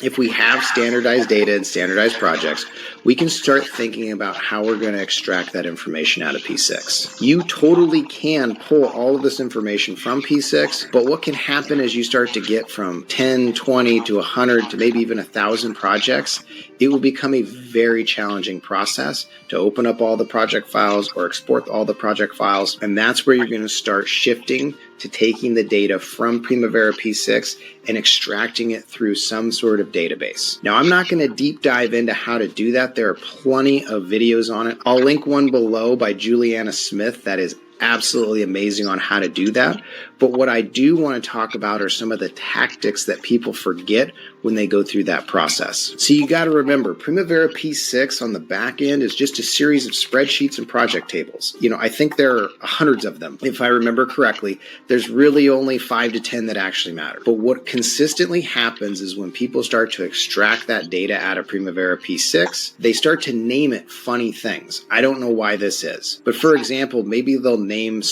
If we have standardized data and standardized projects, we can start thinking about how we're going to extract that information out of P6. You totally can pull all of this information from P6, but what can happen as you start to get from 10, 20 to 100 to maybe even 1,000 projects, it will become a very challenging process to open up all the project files or export all the project files, and that's where you're going to start shifting to taking the data from Primavera P6 and extracting it through some sort of database. Now, I'm not going to deep dive into how to do that. There are plenty of videos on it. I'll link one below by Julianna Smith that is absolutely amazing on how to do that. But what I do want to talk about are some of the tactics that people forget when they go through that process. So you got to remember, Primavera P6 on the back end is just a series of spreadsheets and project tables. I think there are hundreds of them. If I remember correctly, there's really only 5 to 10 that actually matter. But what consistently happens is when people start to extract that data out of Primavera P6, they start to name it funny things. I don't know why this is. But for example, maybe they'll name the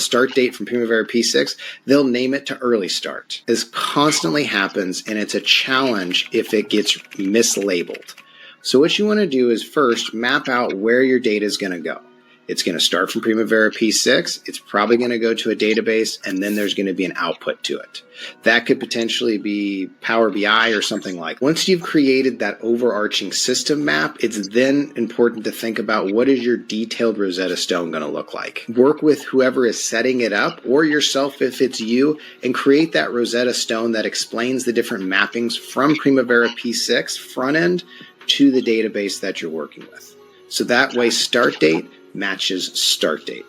start date from Primavera P6, they'll name it to early start. This constantly happens, and it's a challenge if it gets mislabeled. So what you want to do is first map out where your data is going to go. It's going to start from Primavera P6. It's probably going to go to a database, and then there's going to be an output to it. That could potentially be Power BI or something like that. Once you've created that overarching system map, it's then important to think about what is your detailed Rosetta Stone going to look like. Work with whoever is setting it up or yourself if it's you, and create that Rosetta Stone that explains the different mappings from Primavera P6 front end to the database that you're working with. So that way start date matches start date.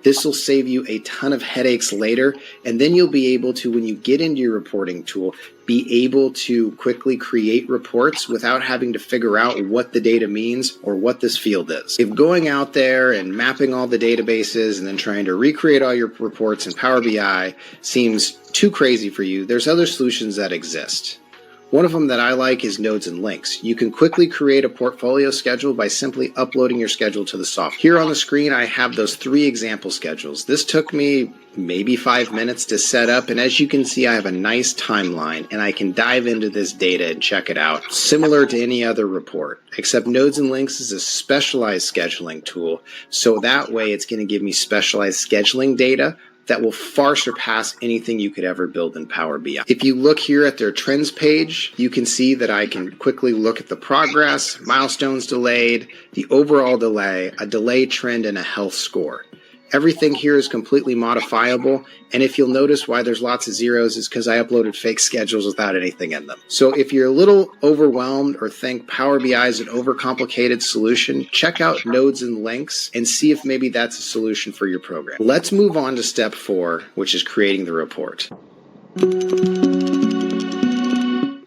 This will save you a ton of headaches later, and then you'll be able to, when you get into your reporting tool, be able to quickly create reports without having to figure out what the data means or what this field is. If going out there and mapping all the databases and then trying to recreate all your reports in Power BI seems too crazy for you, there's other solutions that exist. One of them that I like is nodes and links. You can quickly create a portfolio schedule by simply uploading your schedule to the software. Here on the screen, I have those 3 example schedules. This took me maybe 5 minutes to set up, and as you can see, I have a nice timeline, and I can dive into this data and check it out, similar to any other report, except Nodes and Links is a specialized scheduling tool, so that way it's going to give me specialized scheduling data that will far surpass anything you could ever build in Power BI. If you look here at their trends page, you can see that I can quickly look at the progress, milestones delayed, the overall delay, a delay trend, and a health score. Everything here is completely modifiable, and if you'll notice why there's lots of zeros is because I uploaded fake schedules without anything in them. So if you're a little overwhelmed or think Power BI is an overcomplicated solution, check out Nodes and Links and see if maybe that's a solution for your program. Let's move on to step 4, which is creating the report.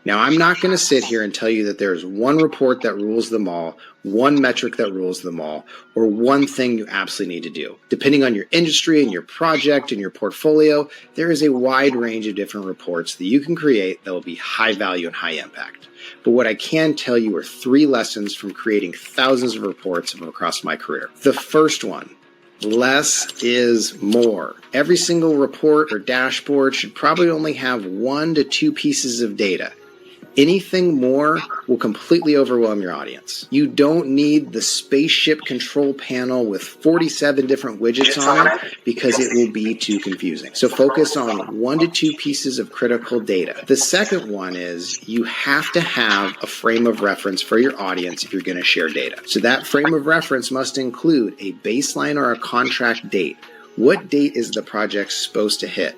Now, I'm not going to sit here and tell you that there's one report that rules them all, one metric that rules them all, or one thing you absolutely need to do. Depending on your industry and your project and your portfolio, there is a wide range of different reports that you can create that will be high value and high impact. But what I can tell you are 3 lessons from creating thousands of reports across my career. The first one: less is more. Every single report or dashboard should probably only have 1 to 2 pieces of data. Anything more will completely overwhelm your audience. You don't need the spaceship control panel with 47 different widgets on it because it will be too confusing. So focus on 1 to 2 pieces of critical data. The second one is you have to have a frame of reference for your audience if you're going to share data. So that frame of reference must include a baseline or a contract date. What date is the project supposed to hit?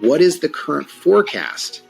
What is the current forecast?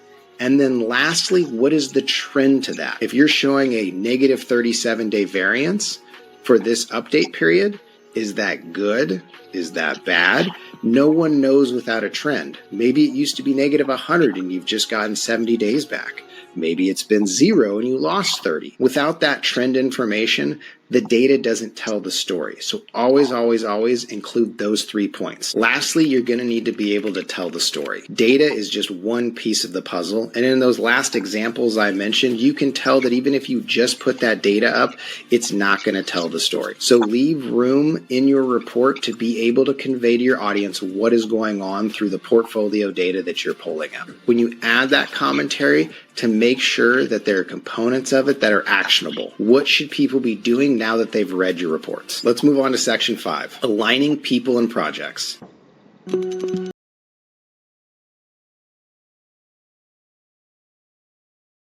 And then lastly, what is the trend to that? If you're showing a negative 37-day variance for this update period, is that good? Is that bad? No one knows without a trend. Maybe it used to be negative 100 and you've just gotten 70 days back. Maybe it's been 0 and you lost 30. Without that trend information, the data doesn't tell the story. So always, always, always include those 3 points. Lastly, you're going to need to be able to tell the story. Data is just one piece of the puzzle. And in those last examples I mentioned, you can tell that even if you just put that data up, it's not going to tell the story. So leave room in your report to be able to convey to your audience what is going on through the portfolio data that you're pulling up. When you add that commentary, to make sure that there are components of it that are actionable. What should people be doing now that they've read your reports? Let's move on to section 5, aligning people and projects.